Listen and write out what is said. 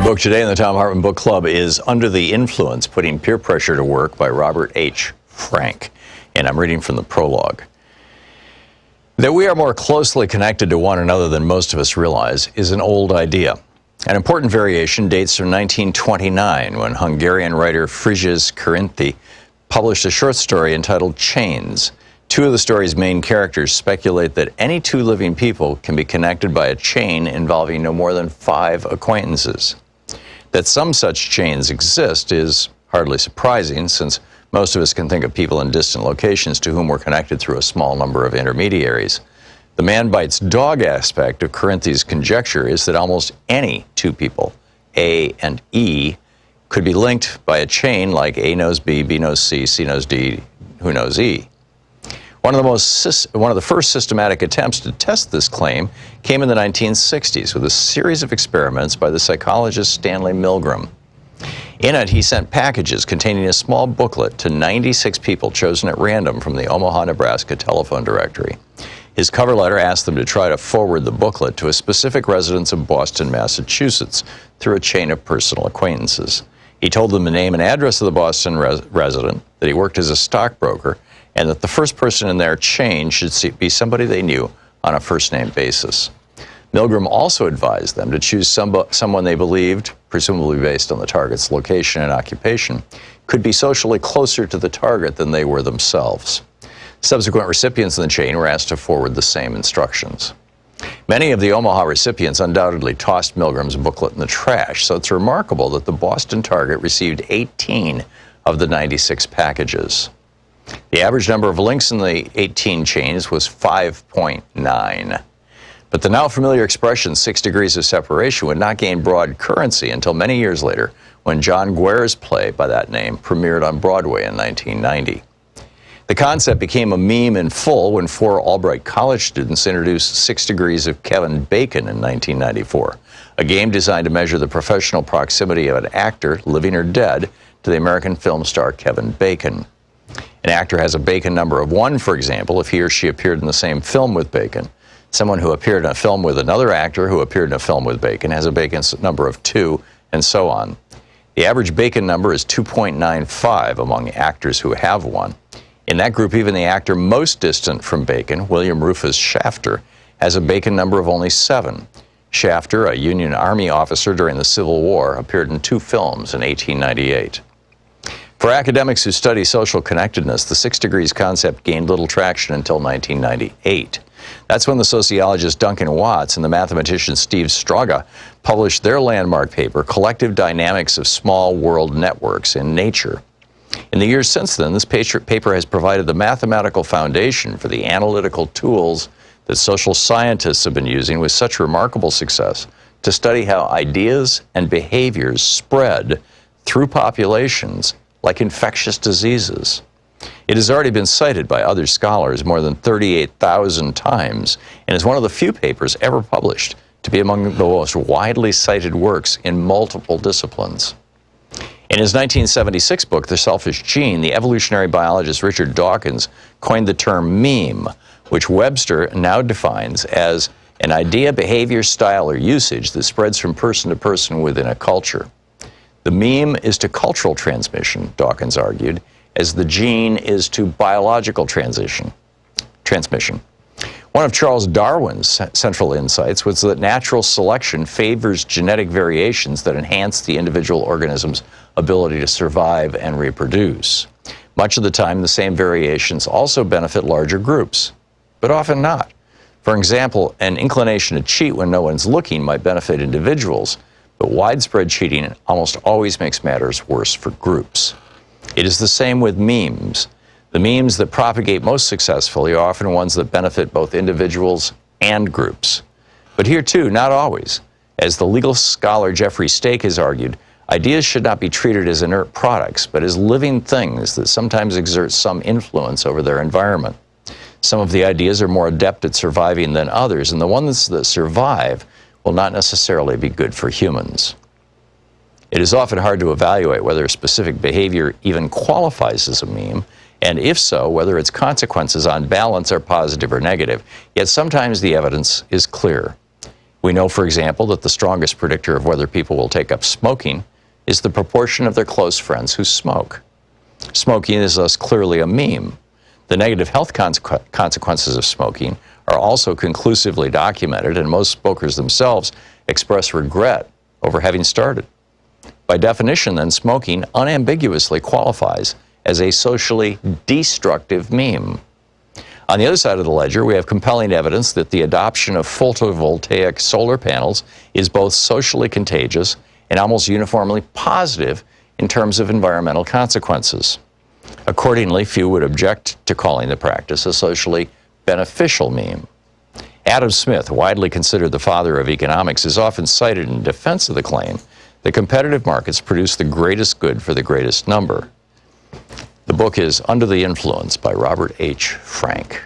Our book today in the Thom Hartmann Book Club is Under the Influence, Putting Peer Pressure to Work by Robert H. Frank. And I'm reading from the prologue. That we are more closely connected to one another than most of us realize is an old idea. An important variation dates from 1929, when Hungarian writer Frigyes Karinthy published a short story entitled Chains. Two of the story's main characters speculate that any two living people can be connected by a chain involving no more than 5 acquaintances. That some such chains exist is hardly surprising, since most of us can think of people in distant locations to whom we're connected through a small number of intermediaries. The man bites dog aspect of Karinthy's conjecture is that almost any two people, A and E, could be linked by a chain like A knows B, B knows C, C knows D, who knows E. One of the first systematic attempts to test this claim came in the 1960s with a series of experiments by the psychologist Stanley Milgram. In it, he sent packages containing a small booklet to 96 people chosen at random from the Omaha, Nebraska telephone directory. His cover letter asked them to try to forward the booklet to a specific residence of Boston, Massachusetts, through a chain of personal acquaintances. He told them the name and address of the Boston resident, that he worked as a stockbroker, and that the first person in their chain should be somebody they knew on a first-name basis. Milgram also advised them to choose someone they believed, presumably based on the target's location and occupation, could be socially closer to the target than they were themselves. Subsequent recipients in the chain were asked to forward the same instructions. Many of the Omaha recipients undoubtedly tossed Milgram's booklet in the trash, so it's remarkable that the Boston target received 18 of the 96 packages. The average number of links in the 18 chains was 5.9. But the now familiar expression 6 degrees of separation would not gain broad currency until many years later, when John Guare's play by that name premiered on Broadway in 1990. The concept became a meme in full when 4 Albright College students introduced 6 Degrees of Kevin Bacon in 1994, a game designed to measure the professional proximity of an actor, living or dead, to the American film star Kevin Bacon. An actor has a Bacon number of 1, for example, if he or she appeared in the same film with Bacon. Someone who appeared in a film with another actor who appeared in a film with Bacon has a Bacon number of 2, and so on. The average Bacon number is 2.95 among actors who have one. In that group, even the actor most distant from Bacon, William Rufus Shafter, has a Bacon number of only 7. Shafter, a Union Army officer during the Civil War, appeared in 2 films in 1898. For academics who study social connectedness, the 6 degrees concept gained little traction until 1998. That's when the sociologist Duncan Watts and the mathematician Steve Straga published their landmark paper, Collective Dynamics of Small World Networks in Nature. In the years since then, this paper has provided the mathematical foundation for the analytical tools that social scientists have been using with such remarkable success to study how ideas and behaviors spread through populations like infectious diseases. It has already been cited by other scholars more than 38,000 times and is one of the few papers ever published to be among the most widely cited works in multiple disciplines. In his 1976 book, The Selfish Gene, the evolutionary biologist Richard Dawkins coined the term meme, which Webster now defines as an idea, behavior, style, or usage that spreads from person to person within a culture. The meme is to cultural transmission, Dawkins argued, as the gene is to biological transmission. One of Charles Darwin's central insights was that natural selection favors genetic variations that enhance the individual organism's ability to survive and reproduce. Much of the time, the same variations also benefit larger groups, but often not. For example, an inclination to cheat when no one's looking might benefit individuals, but widespread cheating almost always makes matters worse for groups. It is the same with memes. The memes that propagate most successfully are often ones that benefit both individuals and groups. But here too, not always. As the legal scholar Jeffrey Stake has argued, ideas should not be treated as inert products, but as living things that sometimes exert some influence over their environment. Some of the ideas are more adept at surviving than others, and the ones that survive will not necessarily be good for humans. It is often hard to evaluate whether a specific behavior even qualifies as a meme, and if so, whether its consequences on balance are positive or negative. Yet sometimes the evidence is clear. We know, for example, that the strongest predictor of whether people will take up smoking is the proportion of their close friends who smoke. Smoking is thus clearly a meme. The negative health consequences of smoking are also conclusively documented, and most smokers themselves express regret over having started. By definition, then, smoking unambiguously qualifies as a socially destructive meme. On the other side of the ledger, we have compelling evidence that the adoption of photovoltaic solar panels is both socially contagious and almost uniformly positive in terms of environmental consequences. Accordingly, few would object to calling the practice a socially beneficial meme. Adam Smith, widely considered the father of economics, is often cited in defense of the claim that competitive markets produce the greatest good for the greatest number. The book is Under the Influence by Robert H. Frank.